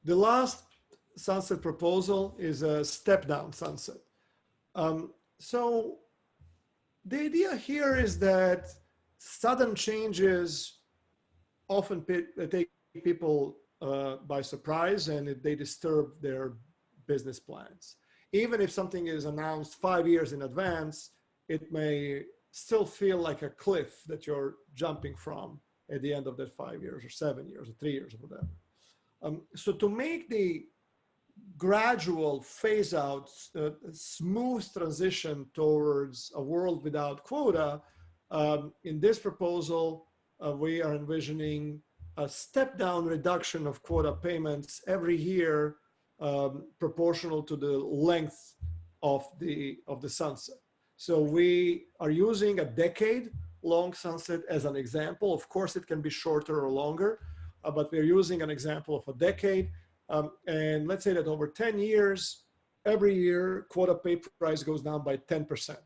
The last sunset proposal is a step-down sunset. So the idea here is that sudden changes often take people by surprise, and they disturb their business plans. Even if something is announced 5 years in advance, it may still feel like a cliff that you're jumping from at the end of that 5 years or 7 years or 3 years or whatever. So to make the gradual phase out, smooth transition towards a world without quota, in this proposal, we are envisioning a step down reduction of quota payments every year, proportional to the length of the sunset. So we are using a decade long sunset as an example. Of course, it can be shorter or longer, but we're using an example of a decade. And let's say that over 10 years, every year, quota pay price goes down by 10%.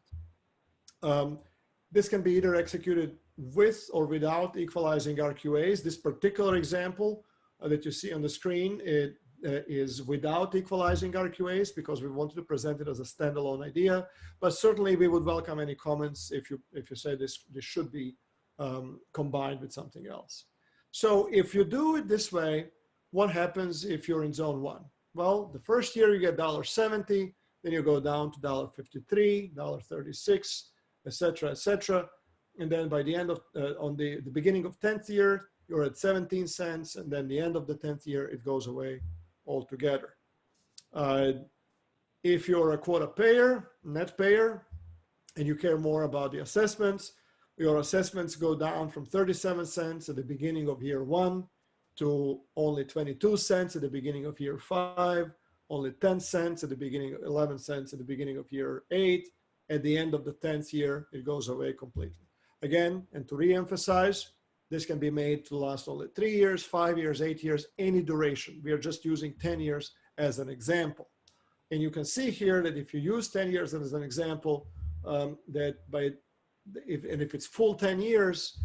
This can be either executed with or without equalizing RQAs. This particular example that you see on the screen, it is without equalizing RQAs because we wanted to present it as a standalone idea. But certainly we would welcome any comments if you say this should be combined with something else. So if you do it this way, what happens if you're in zone 1? Well, the first year you get $1.70, then you go down to $1.53, $1.36, etc., etc. And then by the end of, on the beginning of 10th year, you're at 17 cents, and then the end of the 10th year, it goes away altogether. If you're a quota payer, net payer, and you care more about the assessments, your assessments go down from 37 cents at the beginning of year 1 to only 22 cents at the beginning of year 5, only 10 cents at the beginning, 11 cents at the beginning of year 8. At the end of the 10th year, it goes away completely. Again, and to re-emphasize, this can be made to last only 3 years, 5 years, 8 years, any duration. We are just using 10 years as an example. And you can see here that if you use 10 years as an example, if it's full 10 years,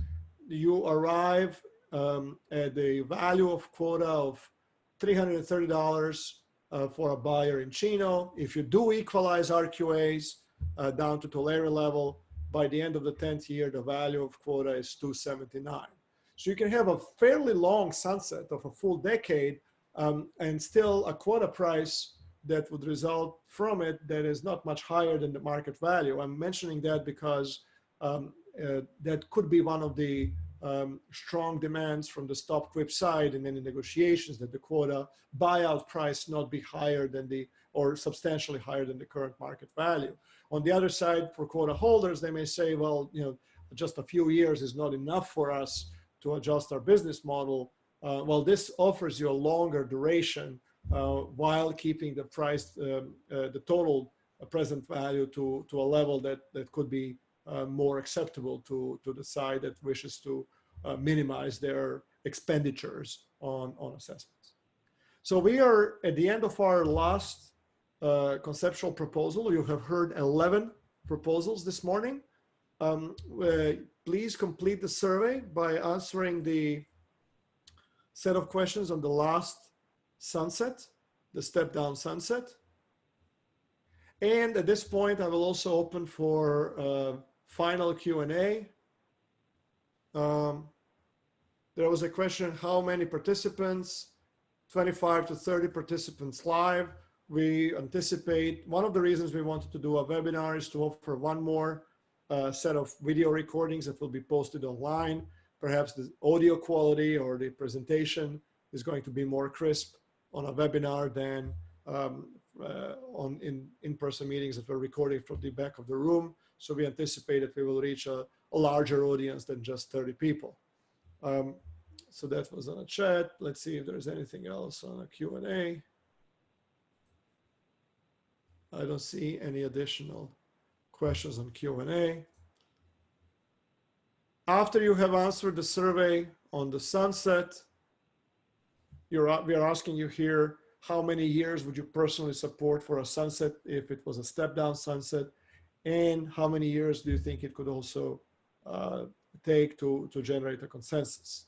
you arrive at the value of quota of $330 for a buyer in Chino. If you do equalize RQAs down to Tulare level, by the end of the 10th year, the value of quota is $279. So you can have a fairly long sunset of a full decade and still a quota price that would result from it that is not much higher than the market value. I'm mentioning that because that could be one of the strong demands from the stop quip side in any negotiations, that the quota buyout price not be higher than or substantially higher than the current market value. On the other side, for quota holders, they may say, well, just a few years is not enough for us to adjust our business model. Well, this offers you a longer duration while keeping the price, the total present value to a level that could be more acceptable to the side that wishes to minimize their expenditures on assessments. So we are at the end of our last conceptual proposal. You have heard 11 proposals this morning. Please complete the survey by answering the set of questions on the last sunset, the step down sunset. And at this point, I will also open for final Q&A. There was a question, how many participants? 25 to 30 participants live. We anticipate, one of the reasons we wanted to do a webinar is to offer one more set of video recordings that will be posted online. Perhaps the audio quality or the presentation is going to be more crisp on a webinar than on in-person meetings that we're recording from the back of the room. So we anticipate that we will reach a larger audience than just 30 people. So that was on a chat. Let's see if there's anything else on a Q&A. I don't see any additional questions on Q&A. After you have answered the survey on the sunset, we are asking you here, how many years would you personally support for a sunset if it was a step down sunset? And how many years do you think it could also take to generate a consensus?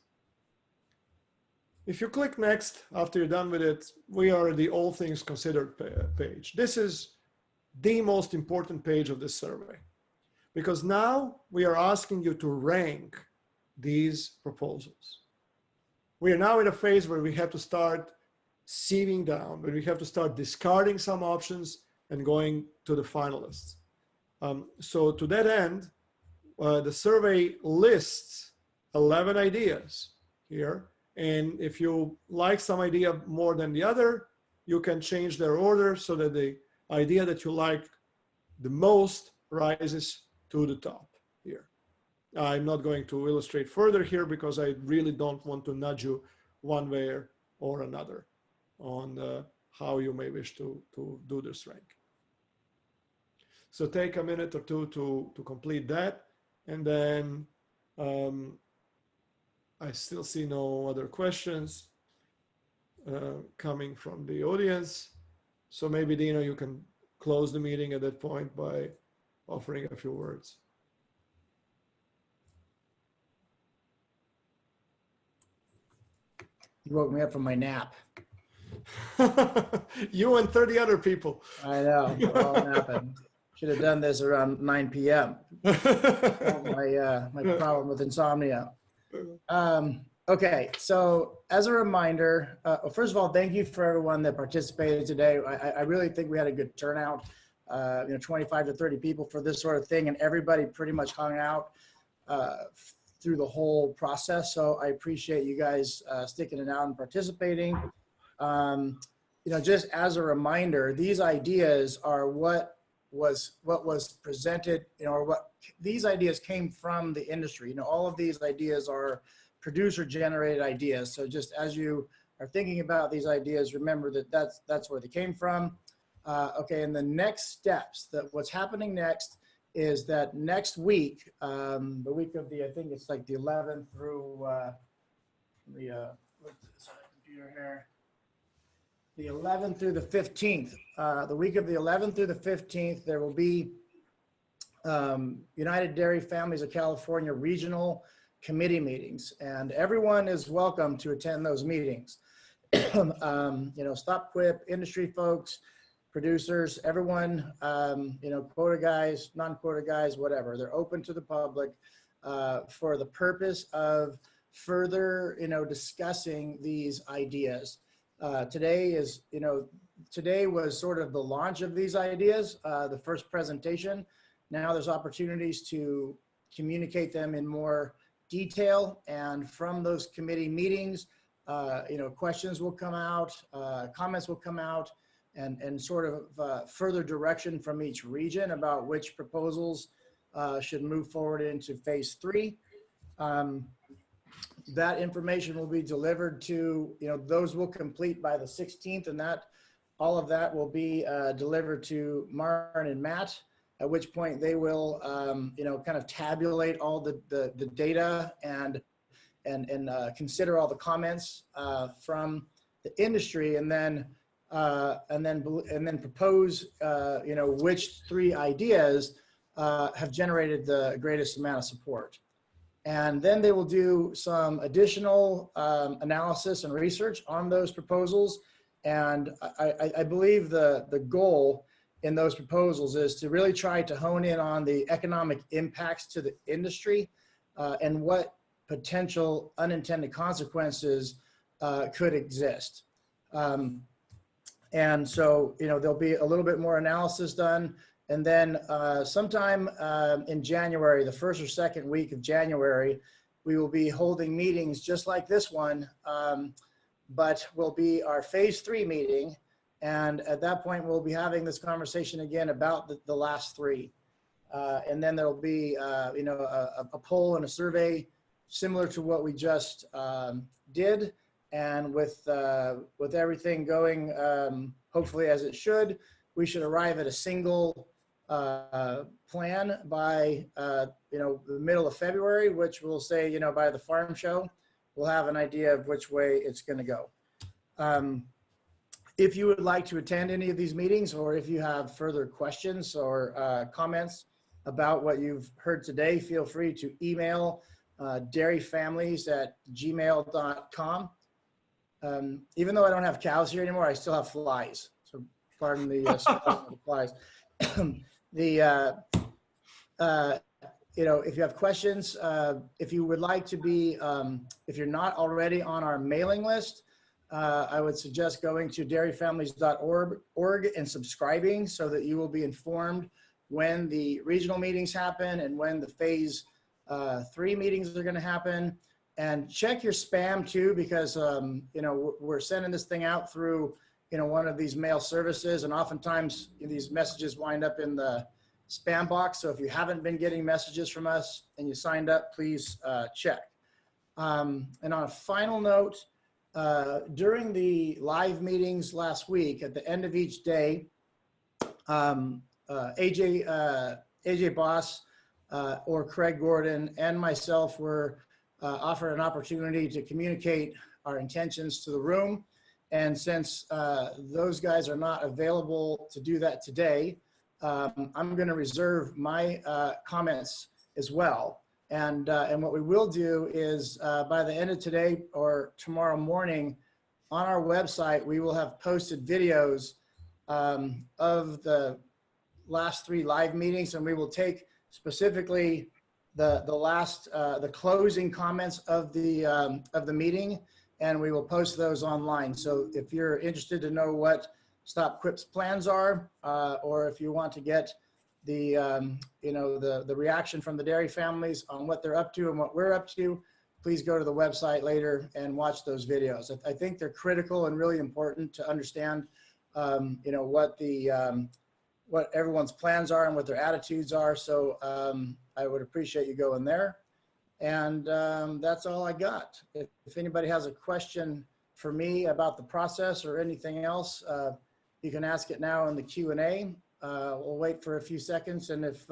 If you click next, after you're done with it, we are the all things considered page. This is the most important page of this survey, because now we are asking you to rank these proposals. We are now in a phase where we have to start sieving down, where we have to start discarding some options and going to the finalists. So to that end, the survey lists 11 ideas here. And if you like some idea more than the other, you can change their order so that the idea that you like the most rises to the top here. I'm not going to illustrate further here because I really don't want to nudge you one way or another on how you may wish to do this rank. So take a minute or two to complete that. And then I still see no other questions coming from the audience. So maybe, Dino, you can close the meeting at that point by offering a few words. You woke me up from my nap. You and 30 other people. I know. We're all napping. Should have done this around 9 p.m. My problem with insomnia. Okay, so as a reminder, first of all, thank you for everyone that participated today. I really think we had a good turnout. 25 to 30 people for this sort of thing, and everybody pretty much hung out through the whole process. So I appreciate you guys sticking it out and participating. Just as a reminder, these ideas are what was presented, or what these ideas came from the industry. All of these ideas are producer generated ideas. So just as you are thinking about these ideas, remember that that's where they came from. Okay, and the next steps, what's happening next is that next week, the week of I think it's like the 11th through computer here. The 11th through the 15th. The week of the 11th through the 15th, there will be United Dairy Families of California regional committee meetings, and everyone is welcome to attend those meetings. Stop Quip, industry folks, producers, everyone, quota guys, non-quota guys, whatever. They're open to the public for the purpose of further, discussing these ideas. Today was sort of the launch of these ideas, the first presentation. Now there's opportunities to communicate them in more detail, and from those committee meetings, questions will come out, comments will come out, and sort of further direction from each region about which proposals should move forward into phase 3. That information will be delivered to, those will complete by the 16th, and all of that will be delivered to Martin and Matt, at which point they will, kind of tabulate all the data and consider all the comments from the industry, and then propose, which 3 ideas have generated the greatest amount of support. And then they will do some additional analysis and research on those proposals. And I believe the goal in those proposals is to really try to hone in on the economic impacts to the industry and what potential unintended consequences could exist. And so, there'll be a little bit more analysis done. And then sometime in January, the first or second week of January, we will be holding meetings just like this one, but will be our phase 3 meeting. And at that point, we'll be having this conversation again about the last 3. And then there'll be, a poll and a survey similar to what we just did. And with everything going, hopefully as it should, we should arrive at a single plan by, the middle of February, which we'll say, by the farm show, we'll have an idea of which way it's going to go. If you would like to attend any of these meetings, or if you have further questions or comments about what you've heard today, feel free to email dairyfamilies@gmail.com. even though I don't have cows here anymore, I still have flies. So pardon the of the flies. You know, if you have questions, if you would like to be, if you're not already on our mailing list, I would suggest going to dairyfamilies.org and subscribing so that you will be informed when the regional meetings happen and when the phase 3 meetings are going to happen. And check your spam too, because you know, we're sending this thing out through, you know, one of these mail services, and oftentimes these messages wind up in the spam box. So if you haven't been getting messages from us and you signed up, please check. And on a final note, during the live meetings last week, at the end of each day, AJ Boss or Craig Gordon and myself were offered an opportunity to communicate our intentions to the room. And since those guys are not available to do that today, I'm going to reserve my comments as well. And what we will do is by the end of today or tomorrow morning on our website, we will have posted videos of the last 3 live meetings, and we will take specifically the closing comments of the meeting, and we will post those online. So if you're interested to know what Stop Quip's plans are, or if you want to get the you know, the reaction from the dairy families on what they're up to and what we're up to, please go to the website later and watch those videos. I think they're critical and really important to understand you know, what everyone's plans are and what their attitudes are. So I would appreciate you going there. And that's all I got. If anybody has a question for me about the process or anything else, you can ask it now in the Q&A. We'll wait for a few seconds, and if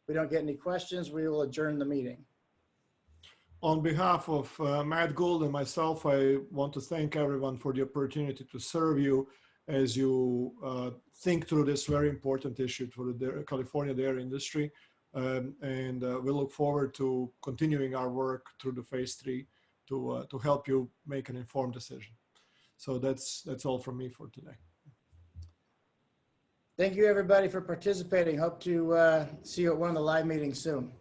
we don't get any questions, we will adjourn the meeting. On behalf of Matt Gould and myself, I want to thank everyone for the opportunity to serve you as you think through this very important issue for the California dairy industry. And we look forward to continuing our work through the phase 3 to help you make an informed decision. So that's all from me for today. Thank you, everybody, for participating. Hope to see you at one of the live meetings soon.